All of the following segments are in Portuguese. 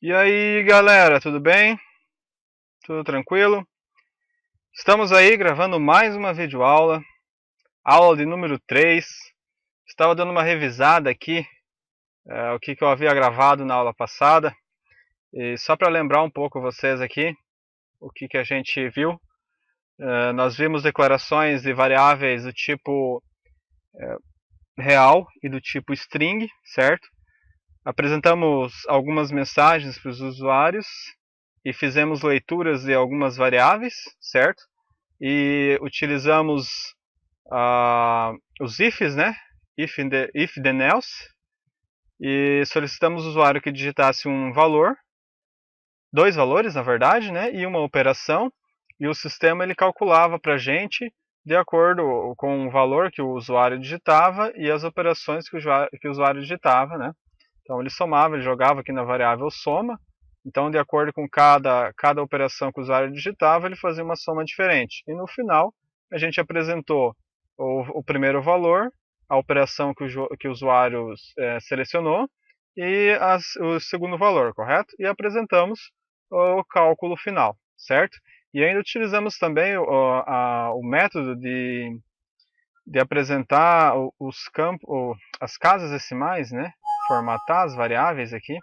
E aí, galera, tudo bem? Tudo tranquilo? Estamos aí gravando mais uma videoaula, aula de número 3. Estava dando uma revisada aqui, o que eu havia gravado na aula passada. E só para lembrar um pouco vocês aqui, o que a gente viu. Nós vimos declarações de variáveis do tipo real e do tipo string, certo? Apresentamos algumas mensagens para os usuários e fizemos leituras de algumas variáveis, certo? E utilizamos os ifs, né? If then else, e solicitamos ao usuário que digitasse um valor, dois valores na verdade, né? E uma operação, e o sistema ele calculava para a gente de acordo com o valor que o usuário digitava e as operações que o usuário digitava, né? Então ele somava, ele jogava aqui na variável soma. Então, de acordo com cada operação que o usuário digitava, ele fazia uma soma diferente. E no final, a gente apresentou o primeiro valor, a operação que o usuário selecionou, e o segundo valor, correto? E apresentamos o cálculo final, certo? E ainda utilizamos também o método de apresentar os campos, as casas decimais, né? Formatar as variáveis aqui,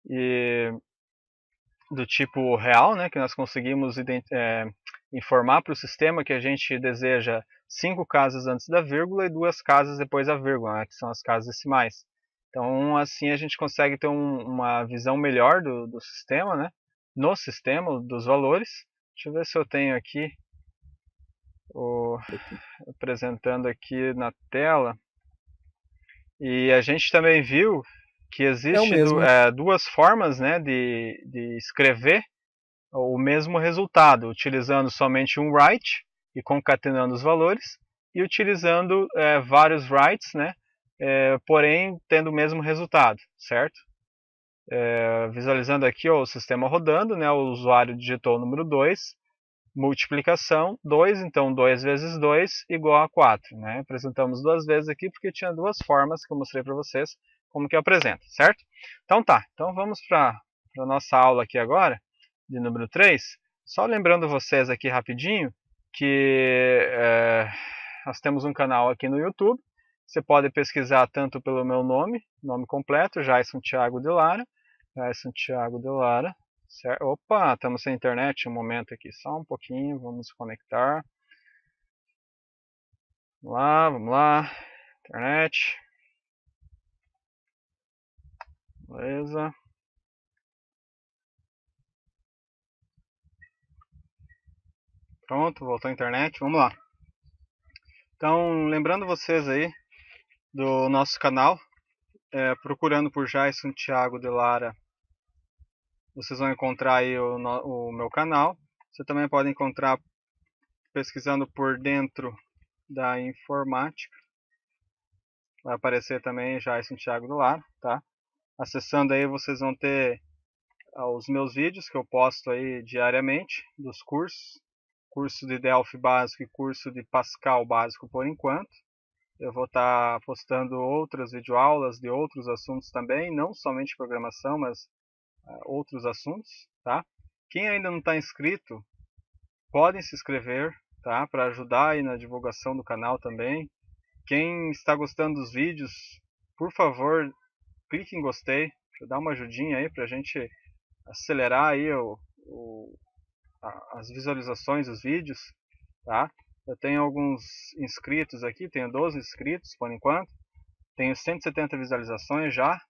e do tipo real, né, que nós conseguimos informar para o sistema que a gente deseja 5 casas antes da vírgula e 2 casas depois da vírgula, né, que são as casas decimais. Então, assim a gente consegue ter uma visão melhor do sistema, né, no sistema, dos valores. Deixa eu ver se eu tenho aqui, apresentando aqui na tela. E a gente também viu que É o existe mesmo. duas formas, né, de escrever o mesmo resultado, utilizando somente um write e concatenando os valores, e utilizando vários writes, né, porém tendo o mesmo resultado, certo? Visualizando aqui o sistema rodando, né, o usuário digitou o número 2, multiplicação 2, então 2 vezes 2 igual a 4. Né? Apresentamos duas vezes aqui porque tinha duas formas que eu mostrei para vocês como que apresenta, certo? Então tá, então vamos para a nossa aula aqui agora, de número 3. Só lembrando vocês aqui rapidinho que nós temos um canal aqui no YouTube. Você pode pesquisar tanto pelo meu nome completo, Jason Thiago de Lara. Jason Thiago de Lara. Certo? Opa, estamos sem internet um momento aqui, só um pouquinho, vamos conectar. Vamos lá, internet. Beleza. Pronto, voltou a internet, vamos lá. Então, lembrando vocês aí do nosso canal, procurando por Jason Thiago de Lara, vocês vão encontrar aí o meu canal. Você também pode encontrar pesquisando por dentro da informática. Vai aparecer também Jason Thiago de Lara, tá? Acessando aí vocês vão ter os meus vídeos que eu posto aí diariamente dos cursos. Curso de Delphi básico e curso de Pascal básico por enquanto. Eu vou estar postando outras videoaulas de outros assuntos também, não somente programação, mas outros assuntos, tá? Quem ainda não está inscrito, podem se inscrever, tá? Para ajudar aí na divulgação do canal também. Quem está gostando dos vídeos, por favor, clique em gostei, dá uma ajudinha aí para a gente acelerar aí as visualizações dos vídeos, tá? Eu tenho alguns inscritos aqui, tenho 12 inscritos por enquanto, tenho 170 visualizações já,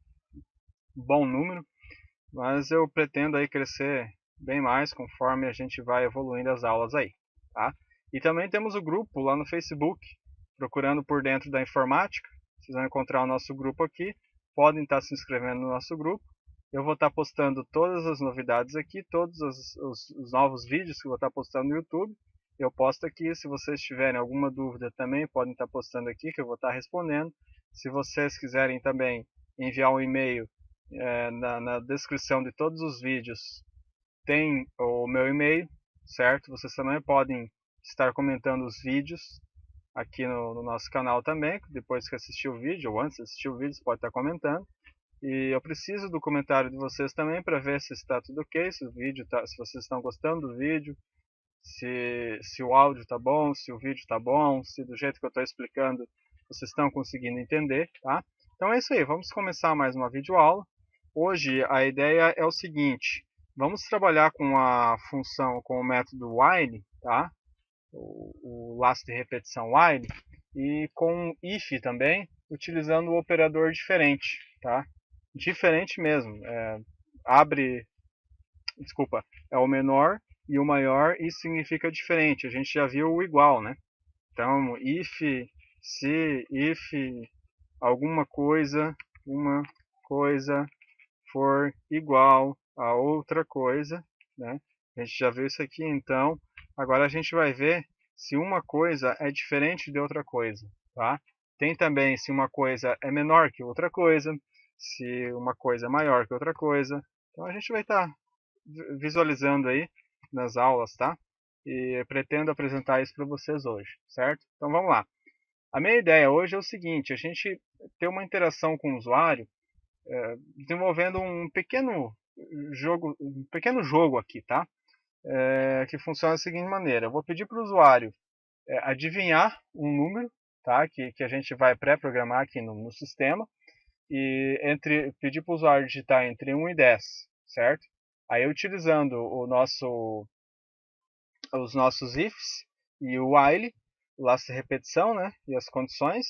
bom número, mas eu pretendo aí crescer bem mais conforme a gente vai evoluindo as aulas aí, tá? E também temos o grupo lá no Facebook, procurando por dentro da informática, vocês vão encontrar o nosso grupo aqui, podem estar se inscrevendo no nosso grupo. Eu vou estar postando todas as novidades aqui, todos os novos vídeos que eu vou estar postando no YouTube. Eu posto aqui, se vocês tiverem alguma dúvida também, podem estar postando aqui, que eu vou estar respondendo. Se vocês quiserem também enviar um e-mail, na descrição de todos os vídeos tem o meu e-mail, certo? Vocês também podem estar comentando os vídeos aqui no nosso canal também, depois que assistir o vídeo, ou antes de assistir o vídeo, você pode estar comentando. E eu preciso do comentário de vocês também para ver se está tudo ok, se o vídeo se vocês estão gostando do vídeo, se o áudio está bom, se o vídeo está bom, se do jeito que eu estou explicando vocês estão conseguindo entender, tá? Então é isso aí, vamos começar mais uma videoaula. Hoje a ideia é o seguinte, vamos trabalhar com a função, com o método while, tá? O laço de repetição while, e com if também, utilizando o operador diferente, tá? Diferente mesmo, é o menor e o maior, isso significa diferente, a gente já viu o igual, né? Então, se alguma coisa, uma coisa for igual a outra coisa, né? A gente já viu isso aqui, então agora a gente vai ver se uma coisa é diferente de outra coisa, tá? Tem também se uma coisa é menor que outra coisa, se uma coisa é maior que outra coisa. Então a gente vai estar visualizando aí nas aulas, tá? E pretendo apresentar isso para vocês hoje, certo? Então vamos lá. A minha ideia hoje é o seguinte, a gente ter uma interação com o usuário, desenvolvendo um pequeno jogo aqui, tá? Que funciona da seguinte maneira, eu vou pedir para o usuário adivinhar um número, tá? Que a gente vai pré-programar aqui no sistema, e pedir para o usuário digitar entre 1 e 10, certo? Aí utilizando os nossos ifs e o while, o laço de repetição, né, e as condições,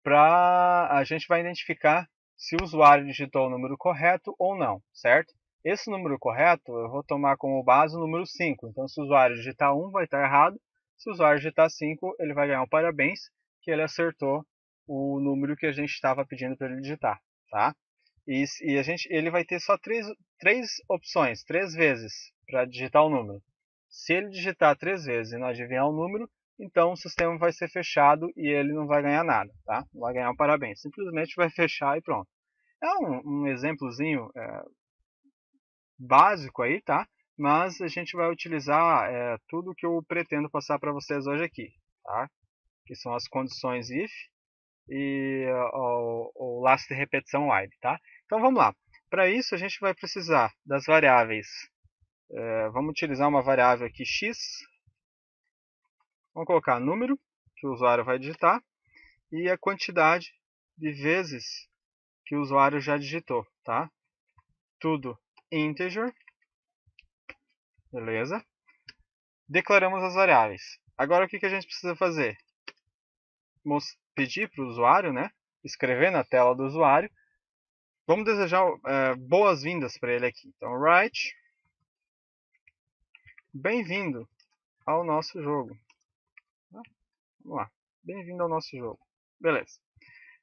a gente vai identificar se o usuário digitou o número correto ou não, certo? Esse número correto eu vou tomar como base o número 5, então se o usuário digitar 1 vai estar errado, se o usuário digitar 5 ele vai ganhar um parabéns, que ele acertou o número que a gente estava pedindo para ele digitar, tá? E ele vai ter só três opções, 3 vezes para digitar o número. Se ele digitar 3 vezes e não adivinhar o número, então o sistema vai ser fechado e ele não vai ganhar nada, tá? Não vai ganhar um parabéns, simplesmente vai fechar e pronto. É um exemplozinho básico aí, tá? Mas a gente vai utilizar tudo que eu pretendo passar para vocês hoje aqui, tá? Que são as condições if e o laço de repetição while, tá? Então vamos lá. Para isso a gente vai precisar das variáveis. Vamos utilizar uma variável aqui x. Vamos colocar número que o usuário vai digitar e a quantidade de vezes que o usuário já digitou, tá? Tudo integer. Beleza? Declaramos as variáveis. Agora o que a gente precisa fazer? Pedir para o usuário, né? Escrever na tela do usuário. Vamos desejar boas-vindas para ele aqui. Então, write, bem-vindo ao nosso jogo. Vamos lá, bem-vindo ao nosso jogo. Beleza.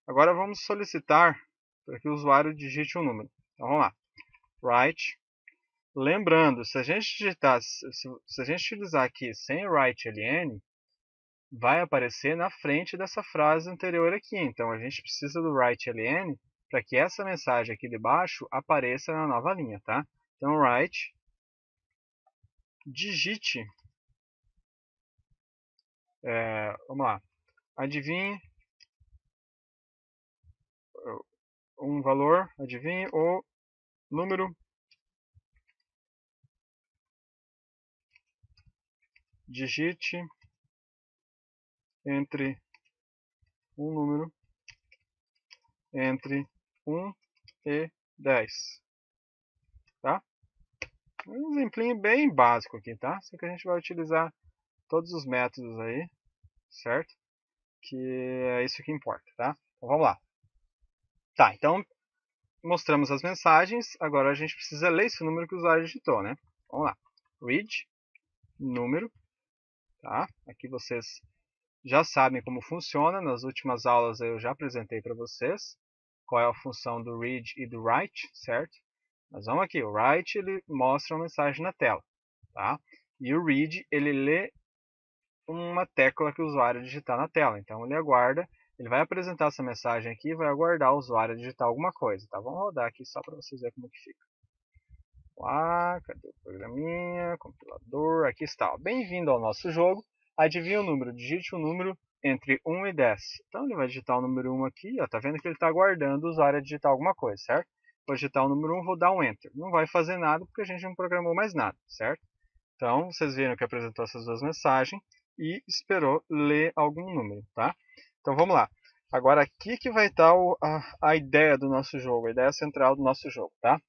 Agora vamos solicitar para que o usuário digite um número. Então vamos lá, write. Lembrando, se a gente digitar, se a gente utilizar aqui sem write ln, vai aparecer na frente dessa frase anterior aqui. Então a gente precisa do write ln para que essa mensagem aqui de baixo apareça na nova linha, tá? Então write, digite, vamos lá, adivinhe um valor, adivinhe o número digite entre um número entre 1 e 10, tá? Um exemplinho bem básico aqui, tá? Só que a gente vai utilizar todos os métodos aí, certo? Que é isso que importa, tá? Então vamos lá. Tá, então mostramos as mensagens, agora a gente precisa ler esse número que o usuário digitou, né? Vamos lá. Read, número, tá? Aqui vocês já sabem como funciona, nas últimas aulas eu já apresentei para vocês qual é a função do read e do write, certo? Mas vamos aqui, o write ele mostra uma mensagem na tela, tá? E o read ele lê uma tecla que o usuário digitar na tela, então ele aguarda, ele vai apresentar essa mensagem aqui e vai aguardar o usuário digitar alguma coisa, tá? Vamos rodar aqui só para vocês verem como que fica. Lá, cadê o programinha, compilador, aqui está, bem-vindo ao nosso jogo, adivinha o número, digite o número entre 1 e 10. Então ele vai digitar o número 1 aqui, ó, tá vendo que ele está aguardando o usuário digitar alguma coisa, certo? vou digitar o número 1, vou dar um Enter. Não vai fazer nada porque a gente não programou mais nada, certo? Então, vocês viram que apresentou essas duas mensagens e esperou ler algum número, tá? Então, vamos lá. Agora, aqui que vai estar a ideia do nosso jogo, a ideia central do nosso jogo, tá?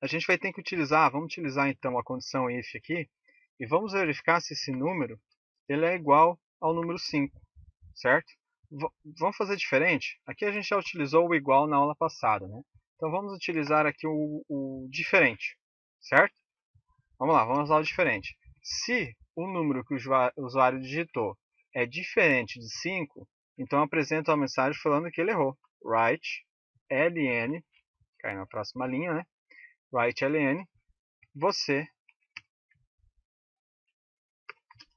A gente vai ter que utilizar, vamos utilizar então a condição if aqui, e vamos verificar se esse número ele é igual ao número 5, certo? Vamos fazer diferente? Aqui a gente já utilizou o igual na aula passada, né? Então vamos utilizar aqui o diferente, certo? Vamos lá, vamos usar o diferente. Se o número que o usuário digitou é diferente de 5, então apresenta uma mensagem falando que ele errou. Write ln, cai na próxima linha, né? Write ln, você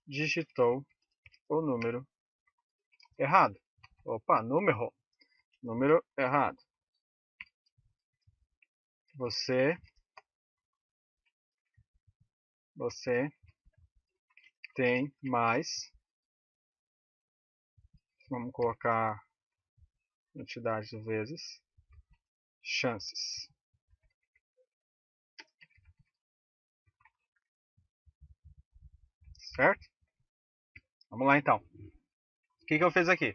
digitou o número errado. Opa, número errado. Você tem mais, vamos colocar quantidade de vezes, chances. Certo? Vamos lá então. O que eu fiz aqui?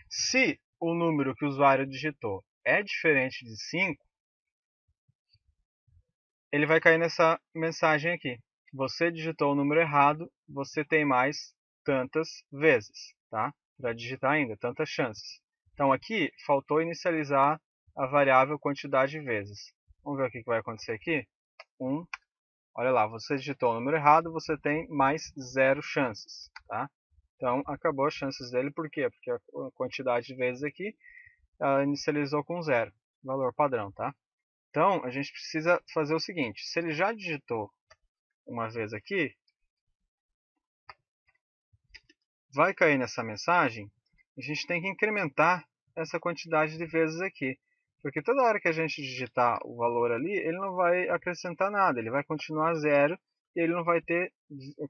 Se o número que o usuário digitou é diferente de 5, ele vai cair nessa mensagem aqui. Você digitou o número errado, você tem mais tantas vezes, tá? Para digitar ainda, tantas chances. Então aqui faltou inicializar a variável quantidade de vezes. Vamos ver o que vai acontecer aqui. Olha lá, você digitou o número errado, você tem mais 0 chances, tá? Então acabou as chances dele, por quê? Porque a quantidade de vezes aqui ela inicializou com 0, valor padrão, tá? Então, a gente precisa fazer o seguinte, se ele já digitou uma vez aqui, vai cair nessa mensagem, a gente tem que incrementar essa quantidade de vezes aqui. Porque toda hora que a gente digitar o valor ali, ele não vai acrescentar nada, ele vai continuar 0 e ele não vai ter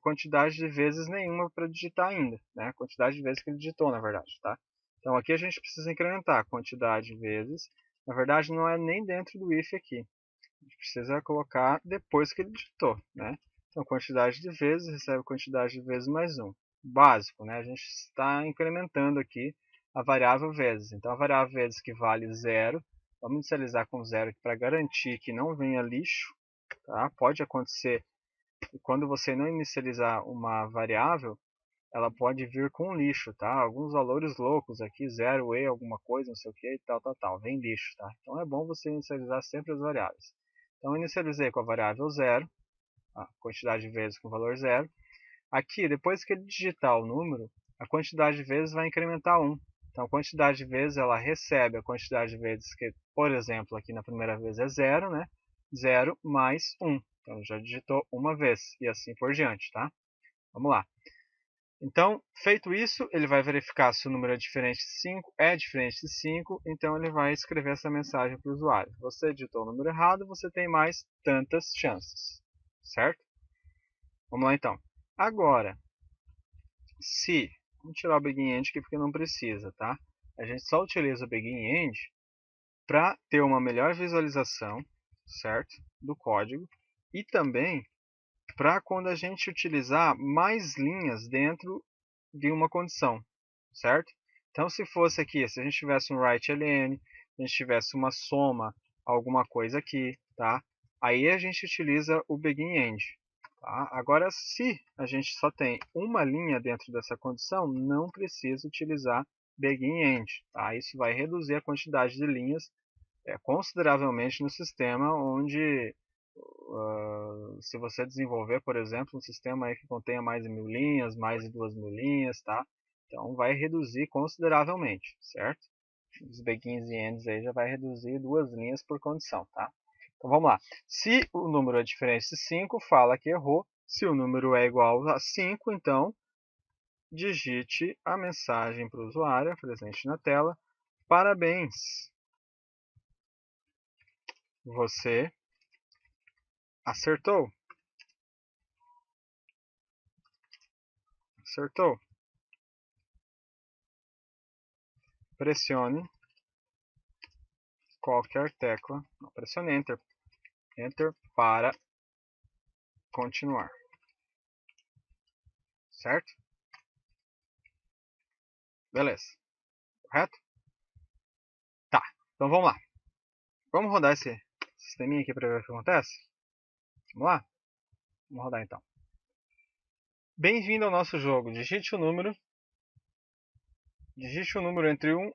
quantidade de vezes nenhuma para digitar ainda, né? A quantidade de vezes que ele digitou, na verdade, tá? Então aqui a gente precisa incrementar a quantidade de vezes. Na verdade, não é nem dentro do if aqui. A gente precisa colocar depois que ele digitou, né? Então, quantidade de vezes recebe quantidade de vezes mais 1. Básico, né? A gente está incrementando aqui a variável vezes. Então, a variável vezes que vale 0, vamos inicializar com 0 para garantir que não venha lixo, tá? Pode acontecer quando você não inicializar uma variável, ela pode vir com lixo, tá? Alguns valores loucos aqui, 0, e alguma coisa, não sei o que, e tal, vem lixo, tá? Então é bom você inicializar sempre as variáveis. Então eu inicializei com a variável 0, a quantidade de vezes com o valor 0. Aqui, depois que ele digitar o número, a quantidade de vezes vai incrementar 1. Então a quantidade de vezes ela recebe a quantidade de vezes que, por exemplo, aqui na primeira vez é 0, né? 0 mais 1. Então já digitou uma vez e assim por diante, tá? Vamos lá. Então, feito isso, ele vai verificar se o número é diferente de 5, então ele vai escrever essa mensagem para o usuário. Você digitou o número errado, você tem mais tantas chances, certo? Vamos lá então. Agora, vamos tirar o BeginEnd aqui porque não precisa, tá? A gente só utiliza o BeginEnd para ter uma melhor visualização, certo? Do código e também para quando a gente utilizar mais linhas dentro de uma condição, certo? Então, se fosse aqui, se a gente tivesse um write ln, a gente tivesse uma soma, alguma coisa aqui, tá? Aí a gente utiliza o BeginEnd. Tá? Agora, se a gente só tem uma linha dentro dessa condição, não precisa utilizar BeginEnd. Tá? Isso vai reduzir a quantidade de linhas consideravelmente no sistema onde se você desenvolver, por exemplo, um sistema aí que contenha mais de 1000 linhas, mais de 2000 linhas, tá? Então vai reduzir consideravelmente, certo? Os begins e ends aí já vai reduzir 2 linhas por condição, tá? Então vamos lá. Se o número é diferente de 5, fala que errou. Se o número é igual a 5, então digite a mensagem para o usuário presente na tela. Parabéns! Você acertou. Acertou. Pressione qualquer tecla, não, pressione Enter, Enter para continuar, certo? Beleza, correto? Tá, então vamos lá. Vamos rodar esse sisteminha aqui para ver o que acontece? Vamos lá? Vamos rodar então. Bem-vindo ao nosso jogo. Digite o número entre 1...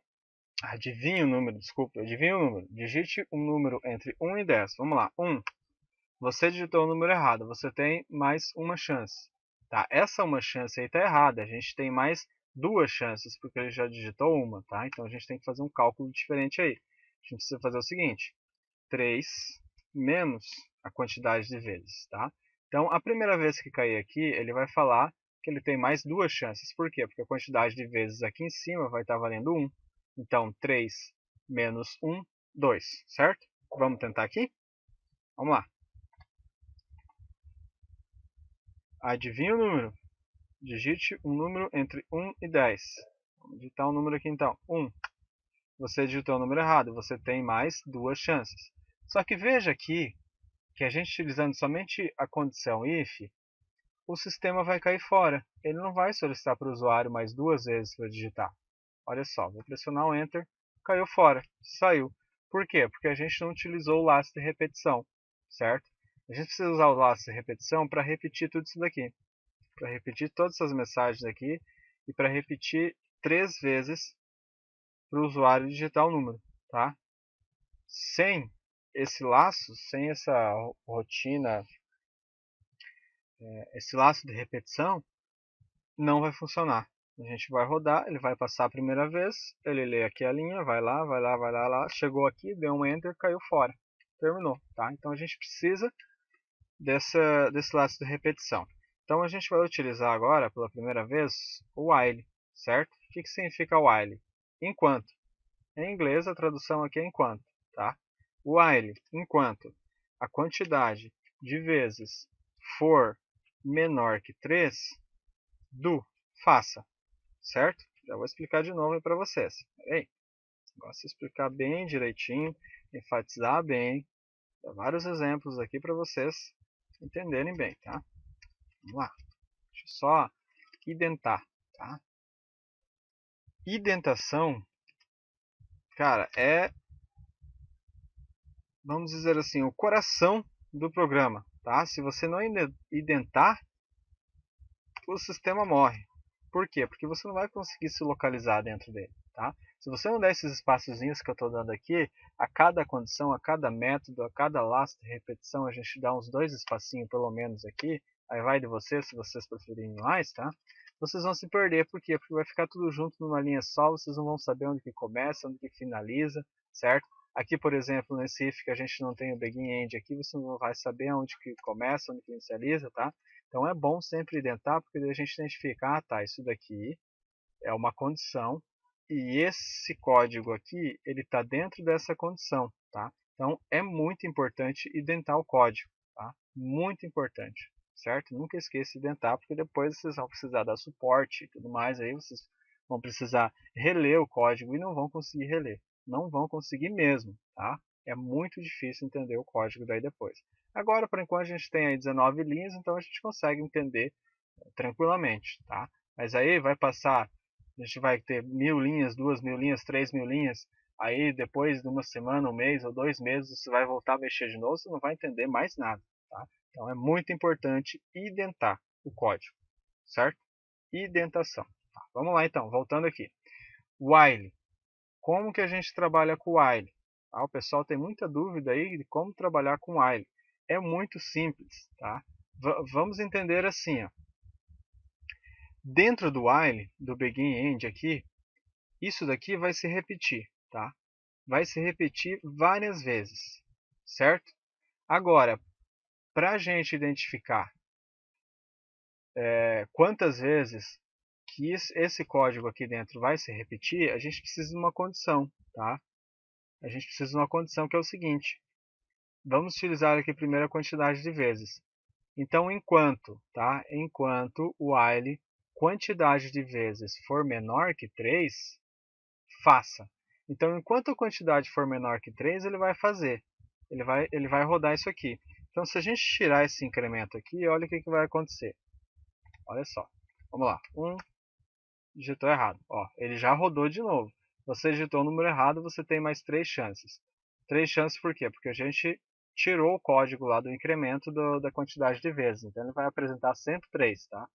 Adivinhe o número, desculpa. Adivinhe o número. Digite um número entre 1 e 10. Vamos lá. 1. Você digitou o número errado. Você tem mais uma chance. Tá? Essa uma chance aí está errada. A gente tem mais duas chances, porque ele já digitou uma. Tá? Então a gente tem que fazer um cálculo diferente aí. A gente precisa fazer o seguinte. 3 menos a quantidade de vezes. Tá? Então, a primeira vez que cair aqui, ele vai falar que ele tem mais duas chances. Por quê? Porque a quantidade de vezes aqui em cima vai estar valendo 1. Então, 3 menos 1, 2, certo? Vamos tentar aqui? Vamos lá. Adivinha o número. Digite um número entre 1 e 10. Vamos digitar um número aqui então. 1. Você digitou o número errado. Você tem mais duas chances. Só que veja aqui que a gente utilizando somente a condição if, o sistema vai cair fora. Ele não vai solicitar para o usuário mais duas vezes para digitar. Olha só, vou pressionar o Enter, caiu fora, saiu. Por quê? Porque a gente não utilizou o laço de repetição, certo? A gente precisa usar o laço de repetição para repetir tudo isso daqui. Para repetir todas essas mensagens aqui e para repetir 3 vezes para o usuário digitar o número, tá? Sem esse laço, sem essa rotina, esse laço de repetição, não vai funcionar. A gente vai rodar, ele vai passar a primeira vez, ele lê aqui a linha, vai lá, vai lá, vai lá, lá, chegou aqui, deu um Enter, caiu fora. Terminou, tá? Então a gente precisa desse laço de repetição. Então a gente vai utilizar agora, pela primeira vez, o while, certo? O que significa while? Enquanto. Em inglês a tradução aqui é enquanto, tá? While, enquanto a quantidade de vezes for menor que 3, do, faça. Certo? Já vou explicar de novo para vocês. Peraí. Gosto de explicar bem direitinho, enfatizar bem, dar vários exemplos aqui para vocês entenderem bem, tá? Vamos lá. Deixa eu só identar, tá? Identação, cara, vamos dizer assim, o coração do programa, tá? Se você não identar, o sistema morre. Por quê? Porque você não vai conseguir se localizar dentro dele, tá? Se você não der esses espaçozinhos que eu estou dando aqui, a cada condição, a cada método, a cada laço de repetição, a gente dá uns 2 espacinhos pelo menos aqui, aí vai de vocês, se vocês preferirem mais, tá? Vocês vão se perder, por quê? Porque vai ficar tudo junto numa linha só, vocês não vão saber onde que começa, onde que finaliza, certo? Aqui, por exemplo, nesse if que a gente não tem o begin end aqui, você não vai saber onde que começa, onde que inicializa, tá? Então é bom sempre identar, porque daí a gente identifica, ah tá, isso daqui é uma condição e esse código aqui, ele está dentro dessa condição, tá? Então é muito importante identar o código, tá? Muito importante, certo? Nunca esqueça de identar, porque depois vocês vão precisar dar suporte e tudo mais, aí vocês vão precisar reler o código e não vão conseguir reler. Não vão conseguir mesmo, tá? É muito difícil entender o código daí depois. Agora, por enquanto, a gente tem aí 19 linhas, então a gente consegue entender tranquilamente, tá? Mas aí vai passar, a gente vai ter 1000 linhas, 2000 linhas, 3000 linhas, aí depois de uma semana, um mês ou 2 meses, você vai voltar a mexer de novo, você não vai entender mais nada, tá? Então é muito importante identar o código, certo? Identação. Tá, vamos lá então, voltando aqui. While. Como que a gente trabalha com while? O pessoal tem muita dúvida aí de como trabalhar com while. É muito simples, tá? Vamos entender assim, ó. Dentro do while, do begin end aqui, isso daqui vai se repetir, tá? Vai se repetir várias vezes, certo? Agora, para a gente identificar quantas vezes que esse código aqui dentro vai se repetir, a gente precisa de uma condição, tá? A gente precisa de uma condição que é o seguinte. Vamos utilizar aqui primeiro a quantidade de vezes. Então, enquanto o while quantidade de vezes for menor que 3, faça. Então, enquanto a quantidade for menor que 3, ele vai fazer. Ele vai rodar isso aqui. Então, se a gente tirar esse incremento aqui, olha o que vai acontecer. Olha só. Vamos lá. 1, digitou errado. Ó, ele já rodou de novo. Você digitou o número errado, você tem mais 3 chances. 3 chances por quê? Porque a gente tirou o código lá do incremento da quantidade de vezes. Então, ele vai apresentar sempre 3, tá?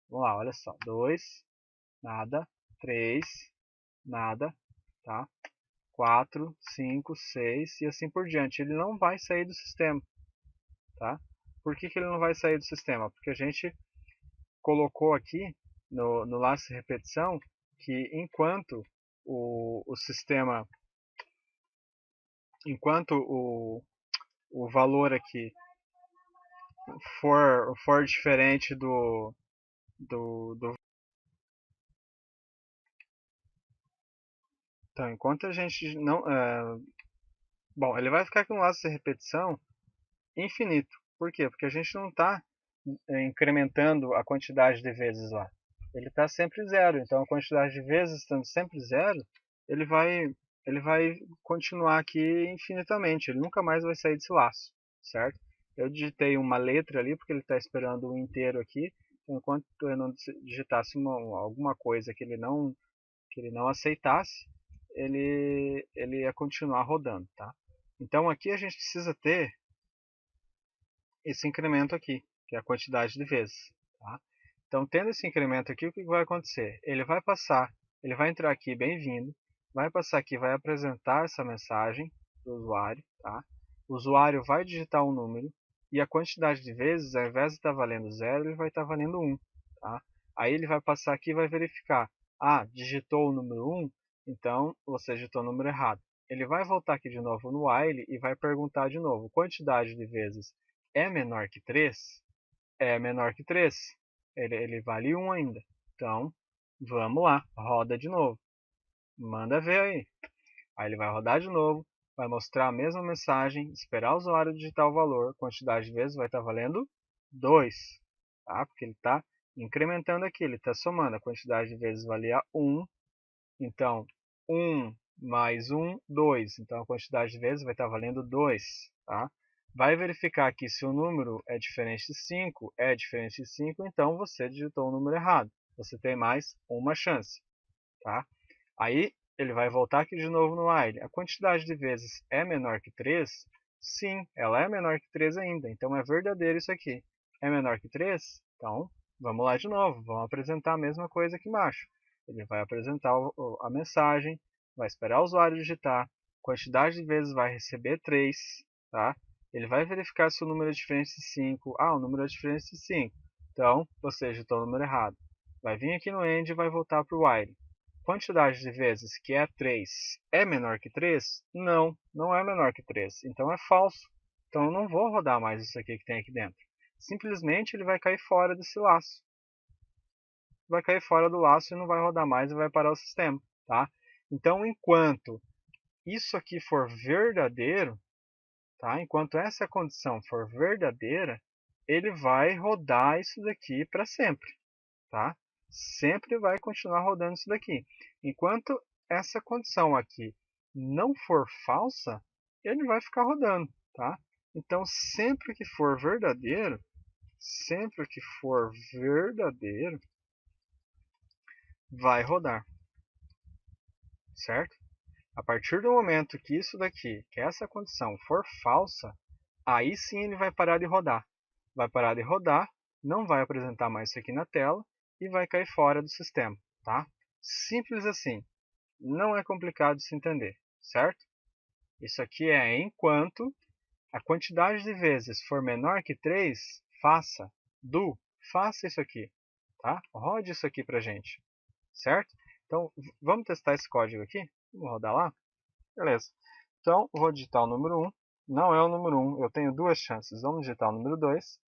Vamos lá, olha só. 2, nada. 3, nada, tá? 4, 5, 6 e assim por diante. Ele não vai sair do sistema, tá? Por que ele não vai sair do sistema? Porque a gente colocou aqui no laço de repetição que enquanto o sistema, enquanto o valor aqui for diferente do então, enquanto a gente não bom, ele vai ficar aqui no laço de repetição infinito. Por quê? Porque a gente não está incrementando a quantidade de vezes lá. Ele está sempre zero. Então, a quantidade de vezes estando sempre zero, ele vai continuar aqui infinitamente. Ele nunca mais vai sair desse laço, certo? Eu digitei uma letra ali, porque ele está esperando o inteiro aqui. Então, enquanto eu não digitasse alguma coisa que ele não aceitasse, ele ia continuar rodando, tá? Então, aqui a gente precisa ter esse incremento aqui, que é a quantidade de vezes. Tá? Então, tendo esse incremento aqui, o que vai acontecer? Ele vai entrar aqui, bem-vindo, vai passar aqui, vai apresentar essa mensagem para o usuário. Tá? O usuário vai digitar um número e a quantidade de vezes, ao invés de estar valendo 0, ele vai estar valendo 1. Tá? Aí ele vai passar aqui e vai verificar. Ah, digitou o número 1, então você digitou o número errado. Ele vai voltar aqui de novo no while e vai perguntar de novo, quantidade de vezes é menor que 3? É menor que 3. Ele vale 1 ainda. Então, vamos lá, roda de novo. Manda ver aí. Aí ele vai rodar de novo, vai mostrar a mesma mensagem, esperar o usuário digitar o valor, quantidade de vezes vai estar valendo 2. Tá? Porque ele está incrementando aqui, ele está somando. A quantidade de vezes valia 1. Então, 1 mais 1, 2. Então, a quantidade de vezes vai estar valendo 2. Tá? Vai verificar aqui se o número é diferente de 5. É diferente de 5, então você digitou o número errado. Você tem mais uma chance. Tá? Aí ele vai voltar aqui de novo no while. A quantidade de vezes é menor que 3? Sim, ela é menor que 3 ainda. Então é verdadeiro isso aqui. É menor que 3? Então vamos lá de novo. Vamos apresentar a mesma coisa aqui embaixo. Ele vai apresentar a mensagem, vai esperar o usuário digitar. Quantidade de vezes vai receber 3. Tá? Ele vai verificar se o número é diferente de 5. Ah, o número é diferente de 5. Então, você digitou o número errado. Vai vir aqui no end e vai voltar para o while. Quantidade de vezes que é 3 é menor que 3? Não, não é menor que 3. Então é falso. Então eu não vou rodar mais isso aqui que tem aqui dentro. Simplesmente ele vai cair fora desse laço. Vai cair fora do laço e não vai rodar mais e vai parar o sistema. Tá? Então enquanto isso aqui for verdadeiro, tá? Enquanto essa condição for verdadeira, ele vai rodar isso daqui para sempre. Tá? Sempre vai continuar rodando isso daqui. Enquanto essa condição aqui não for falsa, ele vai ficar rodando. Tá? Então, sempre que for verdadeiro, vai rodar. Certo? A partir do momento que isso daqui, que essa condição for falsa, aí sim ele vai parar de rodar. Vai parar de rodar, não vai apresentar mais isso aqui na tela e vai cair fora do sistema, tá? Simples assim. Não é complicado de se entender, certo? Isso aqui é enquanto a quantidade de vezes for menor que 3, faça isso aqui, tá? Rode isso aqui pra gente, certo? Então, vamos testar esse código aqui? Vamos rodar lá? Beleza. Então, vou digitar o número 1. Não é o número 1, eu tenho duas chances. Vamos digitar o número 2.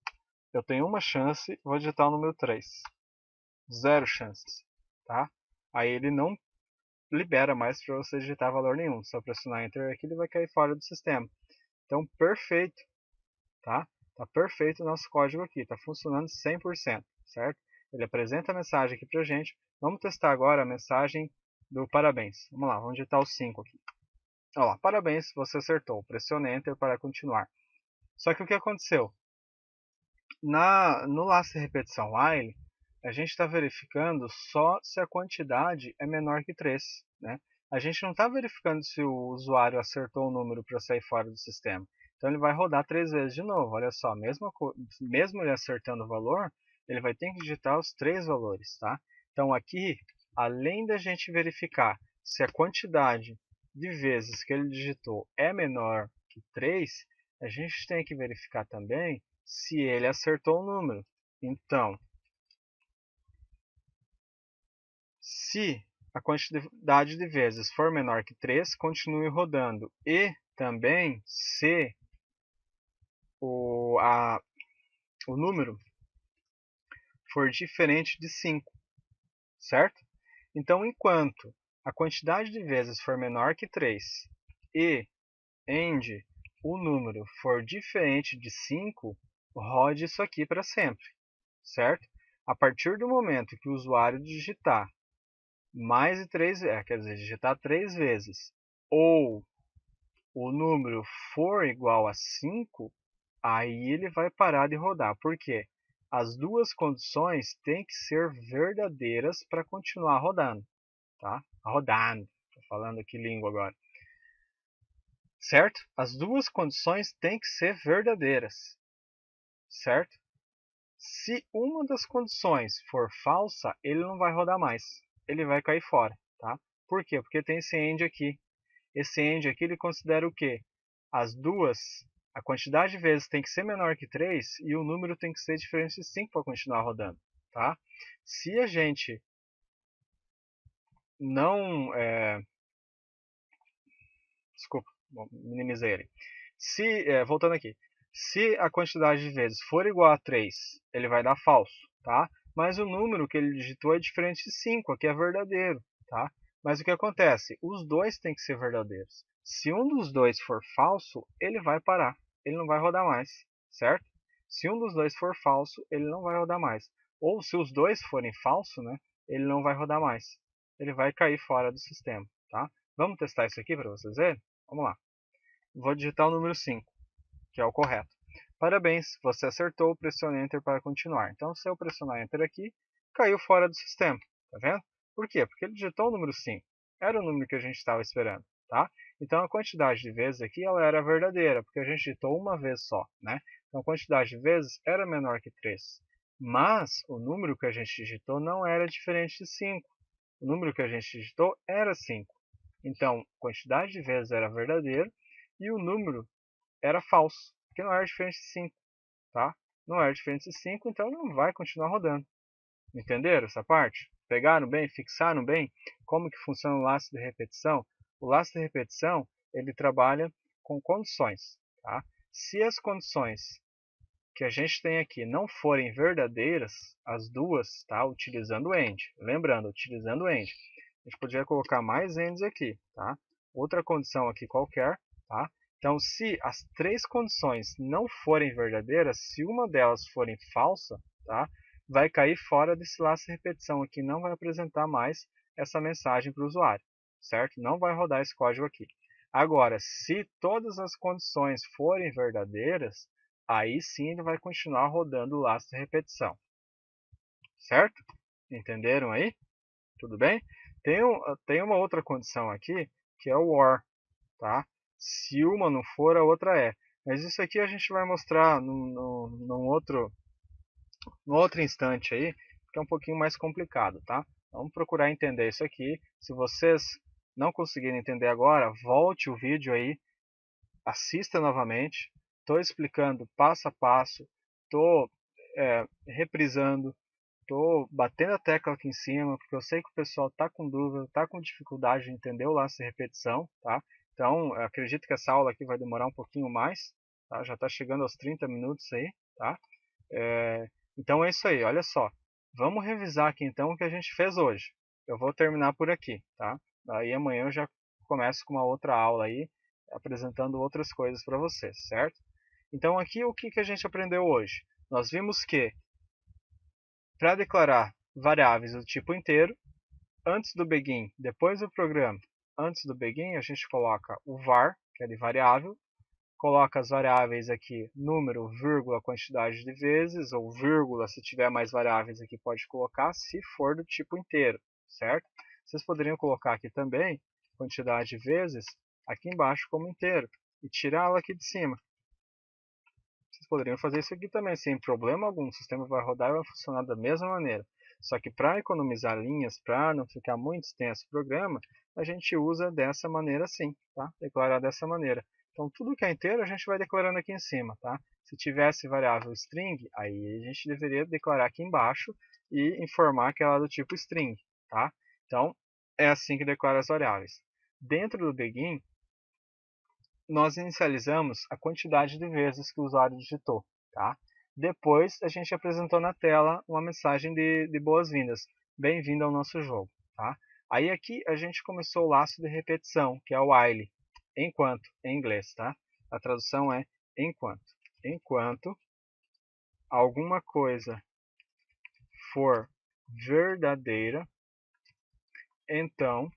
Eu tenho uma chance, vou digitar o número 3. 0 chances. Tá? Aí ele não libera mais para você digitar valor nenhum. Se eu pressionar Enter aqui, ele vai cair fora do sistema. Então, perfeito. Tá? Tá perfeito o nosso código aqui. Está funcionando 100%. Certo? Ele apresenta a mensagem aqui para a gente. Vamos testar agora a mensagem do parabéns. Vamos lá, vamos digitar o 5 aqui. Olha lá, parabéns, você acertou. Pressione Enter para continuar. Só que o que aconteceu? No laço de repetição while, a gente está verificando só se a quantidade é menor que 3. Né? A gente não está verificando se o usuário acertou o número para sair fora do sistema. Então ele vai rodar 3 vezes de novo. Olha só, mesmo ele acertando o valor, ele vai ter que digitar os 3 valores. Tá? Então aqui, além da gente verificar se a quantidade de vezes que ele digitou é menor que 3, a gente tem que verificar também se ele acertou o número. Então, se a quantidade de vezes for menor que 3, continue rodando. E também se o número for diferente de 5, certo? Então, enquanto a quantidade de vezes for menor que 3 e o número for diferente de 5, rode isso aqui para sempre, certo? A partir do momento que o usuário digitar mais de 3 vezes, quer dizer, digitar 3 vezes, ou o número for igual a 5, aí ele vai parar de rodar. Por quê? As duas condições têm que ser verdadeiras para continuar rodando. Tá? Rodando, estou falando aqui língua agora. Certo? As duas condições têm que ser verdadeiras. Certo? Se uma das condições for falsa, ele não vai rodar mais. Ele vai cair fora. Tá? Por quê? Porque tem esse end aqui. Esse end aqui ele considera o quê? As duas, a quantidade de vezes tem que ser menor que 3 e o número tem que ser diferente de 5 para continuar rodando. Tá? Se a gente não... Desculpa, minimizei ele. Voltando aqui. Se a quantidade de vezes for igual a 3, ele vai dar falso. Tá? Mas o número que ele digitou é diferente de 5, aqui é verdadeiro. Tá? Mas o que acontece? Os dois têm que ser verdadeiros. Se um dos dois for falso, ele vai parar. Ele não vai rodar mais, certo? Se um dos dois for falso, ele não vai rodar mais. Ou se os dois forem falso, né, ele não vai rodar mais. Ele vai cair fora do sistema, tá? Vamos testar isso aqui para vocês verem? Vamos lá. Vou digitar o número 5, que é o correto. Parabéns, você acertou, pressione Enter para continuar. Então, se eu pressionar Enter aqui, caiu fora do sistema, tá vendo? Por quê? Porque ele digitou o número 5. Era o número que a gente estava esperando, tá? Então, a quantidade de vezes aqui ela era verdadeira, porque a gente digitou uma vez só, né? Então, a quantidade de vezes era menor que 3. Mas, o número que a gente digitou não era diferente de 5. O número que a gente digitou era 5. Então, a quantidade de vezes era verdadeira e o número era falso, porque não era diferente de 5. Tá? Não era diferente de 5, então não vai continuar rodando. Entenderam essa parte? Pegaram bem? Fixaram bem como que funciona o laço de repetição? O laço de repetição ele trabalha com condições. Tá? Se as condições que a gente tem aqui não forem verdadeiras, as duas, tá? Utilizando o AND. Lembrando, utilizando o AND. A gente poderia colocar mais ANDs aqui, tá? Outra condição aqui qualquer, tá? Então, se as 3 condições não forem verdadeiras, se uma delas forem falsa, tá? Vai cair fora desse laço de repetição aqui, não vai apresentar mais essa mensagem para o usuário, certo? Não vai rodar esse código aqui. Agora, se todas as condições forem verdadeiras, aí sim ele vai continuar rodando o laço de repetição. Certo? Entenderam aí? Tudo bem? Tem uma outra condição aqui, que é o OR. Tá? Se uma não for, a outra é. Mas isso aqui a gente vai mostrar num outro instante aí, que é um pouquinho mais complicado. Tá? Vamos procurar entender isso aqui. Se vocês não conseguirem entender agora, volte o vídeo aí, assista novamente. Estou explicando passo a passo, estou reprisando, estou batendo a tecla aqui em cima, porque eu sei que o pessoal está com dúvida, está com dificuldade de entender o laço de repetição. Tá? Então, eu acredito que essa aula aqui vai demorar um pouquinho mais. Tá? Já está chegando aos 30 minutos aí. Tá? Então é isso aí, olha só. Vamos revisar aqui então o que a gente fez hoje. Eu vou terminar por aqui. Tá? Aí amanhã eu já começo com uma outra aula aí, apresentando outras coisas para vocês, certo? Então aqui o que a gente aprendeu hoje? Nós vimos que para declarar variáveis do tipo inteiro, antes do begin, depois do programa, antes do begin, a gente coloca o var, que é de variável, coloca as variáveis aqui, número, vírgula, quantidade de vezes, ou vírgula, se tiver mais variáveis aqui pode colocar, se for do tipo inteiro, certo? Vocês poderiam colocar aqui também, quantidade de vezes, aqui embaixo como inteiro, e tirá-la aqui de cima. Vocês poderiam fazer isso aqui também, sem problema algum, o sistema vai rodar e vai funcionar da mesma maneira. Só que para economizar linhas, para não ficar muito extenso o programa, a gente usa dessa maneira assim, tá? Declarar dessa maneira. Então, tudo que é inteiro a gente vai declarando aqui em cima, tá? Se tivesse variável string, aí a gente deveria declarar aqui embaixo e informar que ela é do tipo string, tá? Então, é assim que declara as variáveis. Dentro do begin, nós inicializamos a quantidade de vezes que o usuário digitou, tá? Depois, a gente apresentou na tela uma mensagem de boas-vindas. Bem-vindo ao nosso jogo, tá? Aí aqui a gente começou o laço de repetição, que é o while, enquanto, em inglês, tá? A tradução é enquanto. Enquanto alguma coisa for verdadeira, então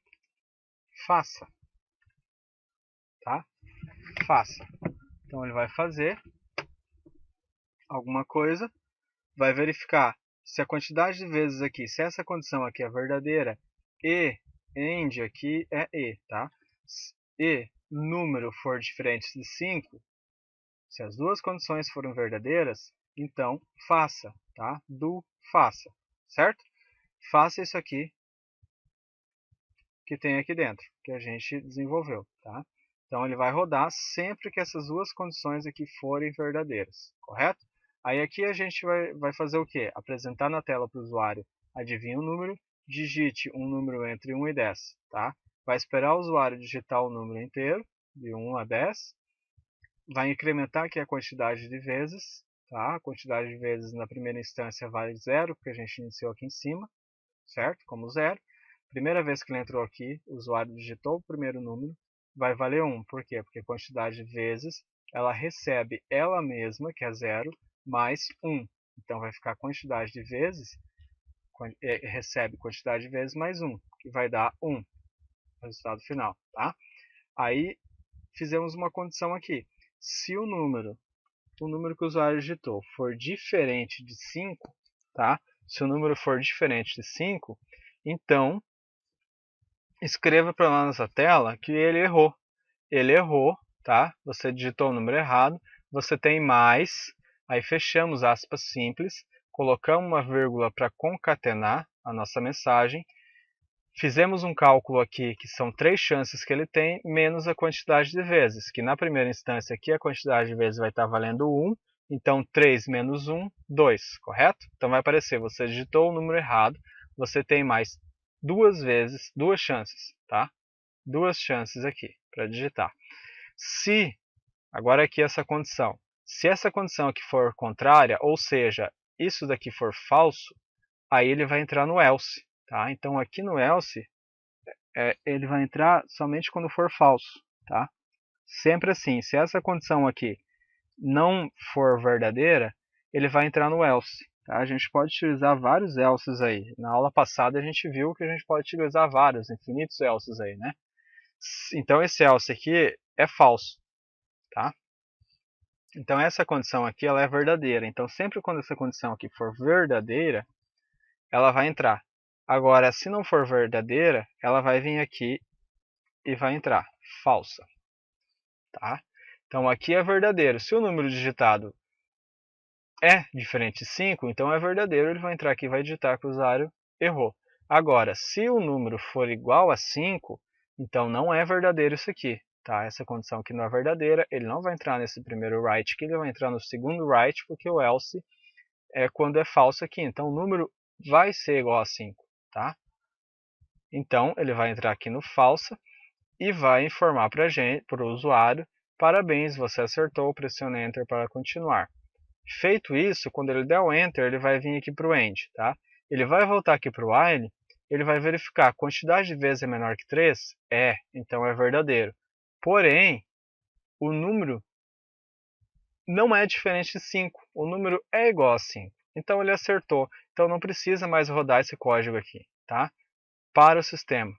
faça, tá? Faça. Então ele vai fazer alguma coisa, vai verificar se a quantidade de vezes aqui, se essa condição aqui é verdadeira e end aqui é e, tá? E número for diferente de 5, se as duas condições forem verdadeiras, então faça, tá? Do faça, certo? Faça isso aqui que tem aqui dentro, que a gente desenvolveu, tá? Então ele vai rodar sempre que essas duas condições aqui forem verdadeiras, correto? Aí aqui a gente vai fazer o quê? Apresentar na tela para o usuário, adivinha o número, digite um número entre 1 e 10, tá? Vai esperar o usuário digitar o número inteiro, de 1 a 10, vai incrementar aqui a quantidade de vezes, tá? A quantidade de vezes na primeira instância vale 0, porque a gente iniciou aqui em cima, certo? Como 0. Primeira vez que ele entrou aqui, o usuário digitou o primeiro número, vai valer 1. Por quê? Porque a quantidade de vezes, ela recebe ela mesma, que é 0, mais 1. Então vai ficar a quantidade de vezes, recebe quantidade de vezes mais 1, que vai dar 1, resultado final, tá? Aí fizemos uma condição aqui. Se o número que o usuário digitou for diferente de 5, tá? Se o número for diferente de 5, então escreva para nós nessa tela que ele errou. Ele errou, tá? Você digitou o número errado, você tem mais, aí fechamos aspas simples, colocamos uma vírgula para concatenar a nossa mensagem, fizemos um cálculo aqui que são 3 chances que ele tem, menos a quantidade de vezes, que na primeira instância aqui a quantidade de vezes vai estar valendo 1, então 3 menos 1, 2, correto? Então vai aparecer, você digitou o número errado, você tem mais 2 vezes, 2 chances, tá? 2 chances aqui para digitar. Se, agora aqui essa condição, se essa condição aqui for contrária, ou seja, isso daqui for falso, aí ele vai entrar no else, tá? Então aqui no else, ele vai entrar somente quando for falso, tá? Sempre assim, se essa condição aqui não for verdadeira, ele vai entrar no else. Tá? A gente pode utilizar vários elses aí. Na aula passada a gente viu que a gente pode utilizar vários, infinitos elses aí, né? Então esse else aqui é falso, tá? Então essa condição aqui ela é verdadeira. Então sempre quando essa condição aqui for verdadeira, ela vai entrar. Agora, se não for verdadeira, ela vai vir aqui e vai entrar falsa, tá? Então aqui é verdadeiro. Se o número digitado é diferente de 5, então é verdadeiro, ele vai entrar aqui e vai digitar que o usuário errou. Agora, se o número for igual a 5, então não é verdadeiro isso aqui, tá? Essa condição aqui não é verdadeira, ele não vai entrar nesse primeiro write aqui, ele vai entrar no segundo write, porque o else é quando é falso aqui. Então o número vai ser igual a 5, tá? Então ele vai entrar aqui no falsa e vai informar para o usuário, parabéns, você acertou, pressione Enter para continuar. Feito isso, quando ele der o Enter, ele vai vir aqui para o End, tá? Ele vai voltar aqui para o While, ele vai verificar a quantidade de vezes é menor que 3? É, então é verdadeiro. Porém, o número não é diferente de 5, o número é igual a 5. Então ele acertou, então não precisa mais rodar esse código aqui, tá? para o sistema.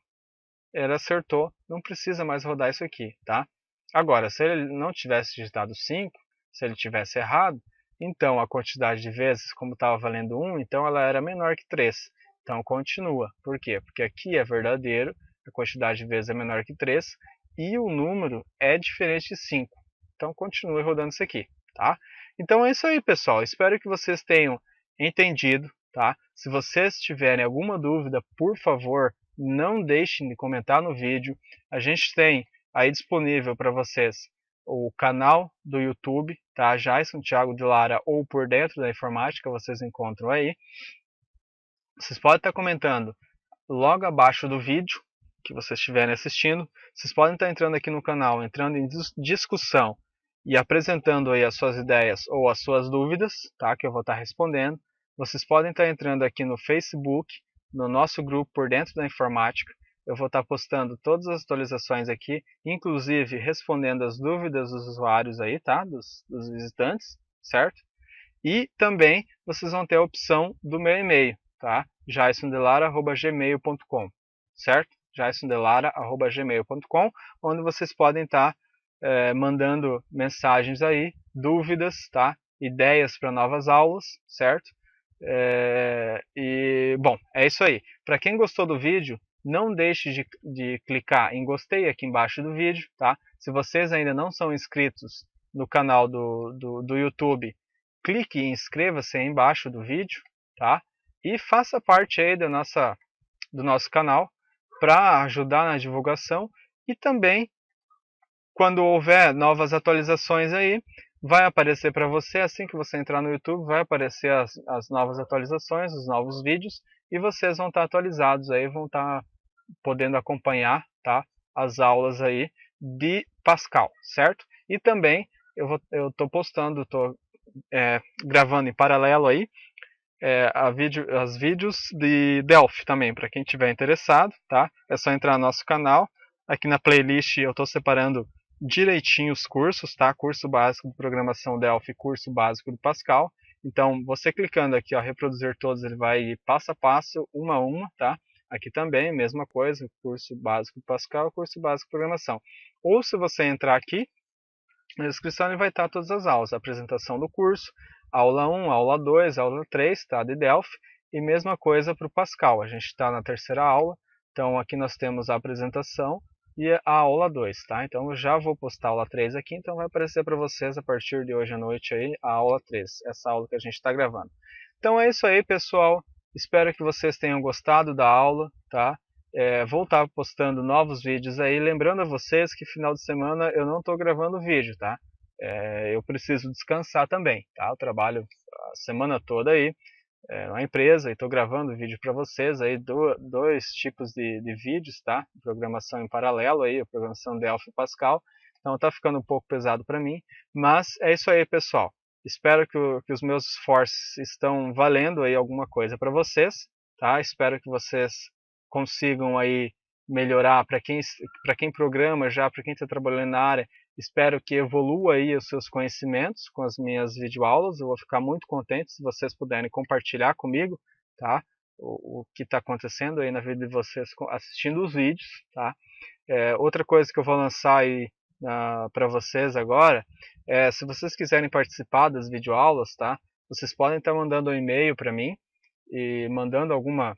Ele acertou, não precisa mais rodar isso aqui, tá? Agora, se ele não tivesse digitado 5, se ele tivesse errado, então a quantidade de vezes, como estava valendo 1, então ela era menor que 3. Então continua. Por quê? Porque aqui é verdadeiro, a quantidade de vezes é menor que 3 e o número é diferente de 5. Então continue rodando isso aqui, tá? Então é isso aí, pessoal. Espero que vocês tenham entendido, tá? Se vocês tiverem alguma dúvida, por favor, não deixem de comentar no vídeo. A gente tem aí disponível para vocês o canal do YouTube, tá? Jason Thiago de Lara ou Por Dentro da Informática, vocês encontram aí. Vocês podem estar comentando logo abaixo do vídeo que vocês estiverem assistindo. Vocês podem estar entrando aqui no canal, entrando em discussão e apresentando aí as suas ideias ou as suas dúvidas, tá? Que eu vou estar respondendo. Vocês podem estar entrando aqui no Facebook, no nosso grupo Por Dentro da Informática. Eu vou estar postando todas as atualizações aqui, inclusive respondendo as dúvidas dos usuários aí, tá? Dos visitantes, certo? E também vocês vão ter a opção do meu e-mail, tá? jaisondelara@gmail.com, certo? jaisondelara@gmail.com, onde vocês podem estar mandando mensagens aí, dúvidas, tá? Ideias para novas aulas, certo? Bom, é isso aí. Para quem gostou do vídeo, não deixe de clicar em gostei aqui embaixo do vídeo, tá? Se vocês ainda não são inscritos no canal do YouTube, clique e inscreva-se aí embaixo do vídeo, tá? E faça parte aí do nosso canal para ajudar na divulgação e também, quando houver novas atualizações aí, vai aparecer para você, assim que você entrar no YouTube, vai aparecer as novas atualizações, os novos vídeos, e vocês vão estar atualizados aí, vão estar podendo acompanhar, tá, as aulas aí de Pascal, certo? E também eu estou postando, estou gravando em paralelo aí as vídeos de Delphi também, para quem tiver interessado, tá? É só entrar no nosso canal. Aqui na playlist eu estou separando direitinho os cursos, tá? Curso básico de programação Delphi, curso básico do Pascal. Então, você clicando aqui, ó, reproduzir todos, ele vai passo a passo, uma a uma, tá? Aqui também, mesma coisa, curso básico do Pascal, curso básico de programação. Ou se você entrar aqui, na descrição ele vai estar todas as aulas, a apresentação do curso, aula 1, aula 2, aula 3, tá, de Delphi, e mesma coisa para o Pascal, a gente está na terceira aula, então aqui nós temos a apresentação e a aula 2, tá, então eu já vou postar a aula 3 aqui, então vai aparecer para vocês a partir de hoje à noite aí, a aula 3, essa aula que a gente está gravando. Então é isso aí, pessoal, espero que vocês tenham gostado da aula, tá? Vou estar postando novos vídeos aí, lembrando a vocês que final de semana eu não estou gravando vídeo, tá? Eu preciso descansar também, tá? Eu trabalho a semana toda aí na empresa e estou gravando vídeo para vocês aí, dois tipos de vídeos, tá? Programação em paralelo aí, a programação Delphi e Pascal, então tá ficando um pouco pesado para mim, mas é isso aí, pessoal. Espero que os meus esforços estão valendo aí alguma coisa para vocês, tá? Espero que vocês consigam aí melhorar para quem programa já, para quem está trabalhando na área, espero que evolua aí os seus conhecimentos com as minhas videoaulas, eu vou ficar muito contente se vocês puderem compartilhar comigo, tá? O que está acontecendo aí na vida de vocês assistindo os vídeos, tá? Outra coisa que eu vou lançar aí para vocês agora, se vocês quiserem participar das videoaulas, tá? Vocês podem estar mandando um e-mail para mim e mandando alguma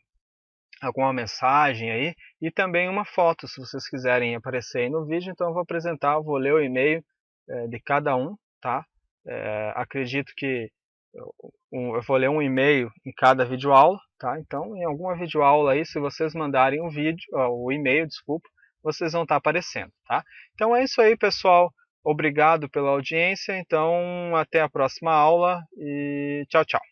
mensagem aí e também uma foto, se vocês quiserem aparecer aí no vídeo, então eu vou apresentar, vou ler o e-mail de cada um, tá? Acredito que eu vou ler um e-mail em cada videoaula, tá? Então em alguma videoaula aí, se vocês mandarem o e-mail, desculpa, vocês vão estar aparecendo, tá? Então é isso aí, pessoal, obrigado pela audiência, então até a próxima aula e tchau, tchau.